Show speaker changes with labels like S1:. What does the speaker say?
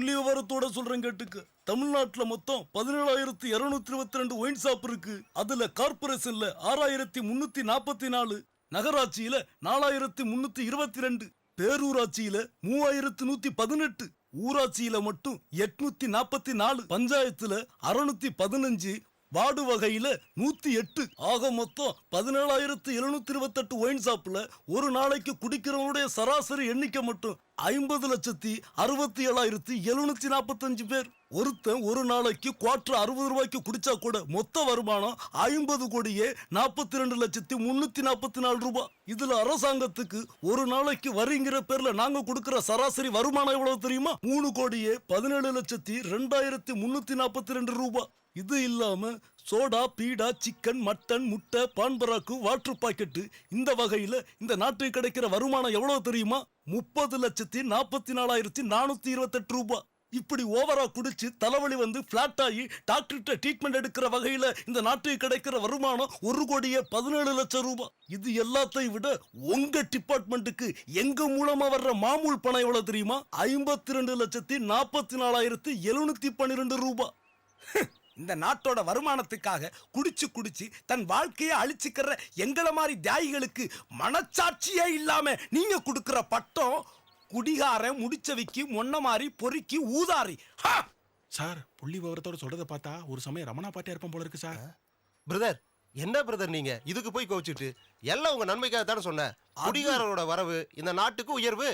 S1: புள்ளி விவரத்தோட சொல்றேன் கேட்டுக்க. தமிழ்நாட்டுல மொத்தம் 17,222 ஒயின் ஷாப் இருக்கு. அதுல கார்பரேஷன்ல 6,344, நகராட்சியில 4,322, பேரூராட்சியில 3,118, ஊராட்சியில மட்டும் 844, பஞ்சாயத்துல 615, வார்டு வகையில 108. ஆக மொத்தம் 17,728 ஒயின் ஷாப்ல ஒரு நாளைக்கு குடிக்கிறவனுடைய சராசரி எண்ணிக்கை மட்டும் 50,67,745 பேர். ஒருத்தன் ஒரு நாளைக்கு குவார்டர் 60 ரூபாய்க்கு குடிச்சா கூட மொத்த வருமானம் 50,42,344 ரூபாய். இதுல அரசாங்கத்துக்கு ஒரு நாளைக்கு வரிங்கிற பேர்ல நாங்க கொடுக்கிற சராசரி வருமானம் எவ்வளவு தெரியுமா? 3,17,02,342 ரூபாய். இது இல்லாம சோடா, பீடா, சிக்கன், மட்டன், முட்டை, பான்பராக்கு, வாட்டர் பாக்கெட்டு, இந்த வகையில இந்த நாட்டுக்கு கிடைக்கிற வருமானம் எவ்வளவு தெரியுமா? 30,44,428 ரூபாய். இப்படி ஓவரா குடிச்சு தலைவலி வந்து பிளாட் ஆகி டாக்டர்கிட்ட ட்ரீட்மெண்ட் எடுக்கிற வகையில இந்த நாட்டுக்கு கிடைக்கிற வருமானம் 1,17,00,000 ரூபாய். இது எல்லாத்தையும் விட உங்க டிபார்ட்மெண்ட்டுக்கு எங்க மூலமா வர்ற மாமூல் பணம் எவ்வளவு தெரியுமா? 52,44,712 ரூபாய்.
S2: இந்த நாட்டோட வருமானத்துக்காக குடிச்சு குடிச்சு தன் வாழ்க்கையை அழிச்சுக்கிற எங்களை மாதிரி தியாகிகளுக்கு மனச்சாட்சியே இல்லாம நீங்க கொடுக்கிற பட்டம் குடிகாரன், முடிச்சவிக்கு, மொன்ன மாதிரி பொறுக்கி ஊதாரி.
S3: சார், புள்ளி விவரத்தோட சொல்றத பார்த்தா ஒரு சமயம் ரமணா பாட்டியா இருப்போம் போல இருக்கு சார்.
S4: பிரதர், என்ன பிரதர் நீங்க இதுக்கு போய் கோவிச்சுட்டு? எல்லாம் உங்க நன்மைக்காக தானே சொன்ன. குடிகாரரோட வரவு இந்த நாட்டுக்கு உயர்வு.